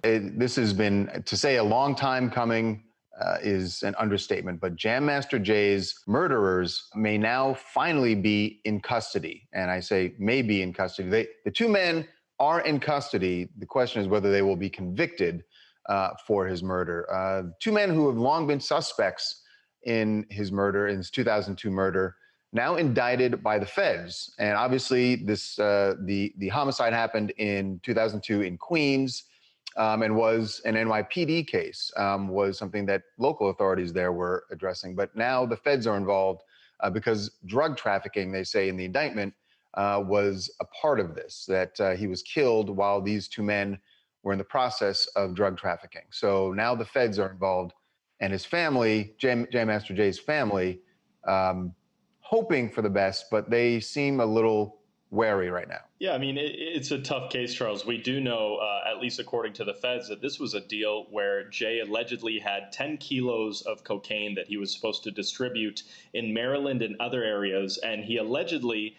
This has been, to say a long time coming, is an understatement, but Jam Master Jay's murderers may now finally be in custody. And I say may be in custody. The two men are in custody. The question is whether they will be convicted for his murder. Two men who have long been suspects in his murder, in his 2002 murder, now indicted by the feds. And obviously this the homicide happened in 2002 in Queens. And was an NYPD case, was something that local authorities there were addressing. But now the feds are involved because drug trafficking, they say in the indictment, was a part of this, that he was killed while these two men were in the process of drug trafficking. So now the feds are involved, and his family, Jam Master Jay's family, hoping for the best, but they seem a little wary right now. Yeah, I mean, it's a tough case, Charles. We do know, at least according to the feds, that this was a deal where Jay allegedly had 10 kilos of cocaine that he was supposed to distribute in Maryland and other areas, and he allegedly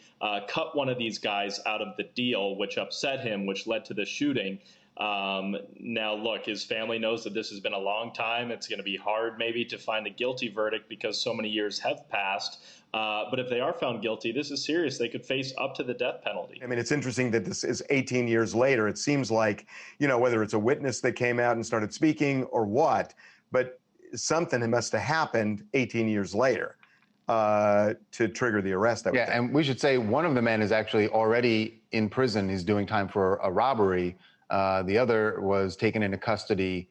cut one of these guys out of the deal, which upset him, which led to the shooting. Now, look, his family knows that this has been a long time. It's going to be hard maybe to find a guilty verdict because so many years have passed. But if they are found guilty, this is serious. They could face up to the death penalty. I mean, it's interesting that this is 18 years later. It seems like, you know, whether it's a witness that came out and started speaking or what, but something must have happened 18 years later to trigger the arrest. Yeah, and we should say one of the men is actually already in prison. He's doing time for a robbery. The other was taken into custody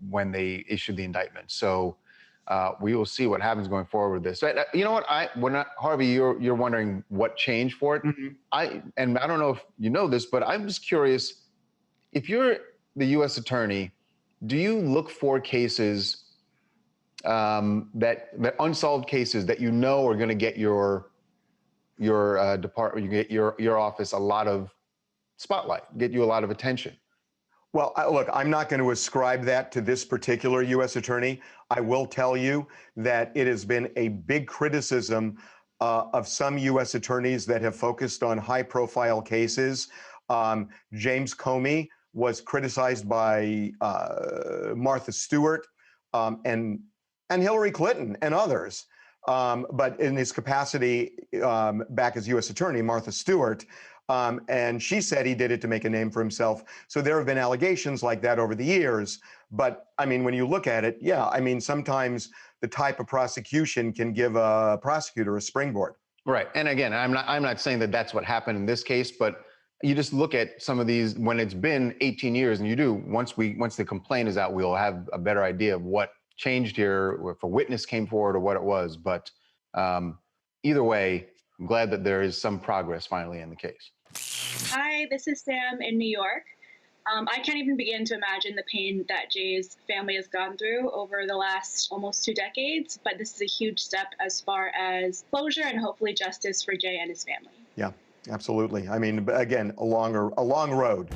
when they issued the indictment. So we will see what happens going forward with this. You know what? Harvey, you're wondering what changed for it. Mm-hmm. I don't know if you know this, but I'm just curious. If you're the U.S. attorney, do you look for cases that unsolved cases that you know are going to get your department, you get your office a lot of spotlight, get you a lot of attention? Well, look, I'm not going to ascribe that to this particular U.S. attorney. I will tell you that it has been a big criticism of some U.S. attorneys that have focused on high-profile cases. James Comey was criticized by Martha Stewart and Hillary Clinton and others. But in his capacity back as U.S. attorney, Martha Stewart, and she said he did it to make a name for himself. So there have been allegations like that over the years. But I mean, when you look at it, yeah, I mean, sometimes the type of prosecution can give a prosecutor a springboard. Right. And again, I'm not saying that that's what happened in this case, but you just look at some of these when it's been 18 years, and you do, once the complaint is out, we'll have a better idea of what changed here, if a witness came forward or what it was. But either way, I'm glad that there is some progress finally in the case. Hi, this is Sam in New York. I can't even begin to imagine the pain that Jay's family has gone through over the last almost 2 decades, but this is a huge step as far as closure and hopefully justice for Jay and his family. Yeah, absolutely. I mean, again, a long road.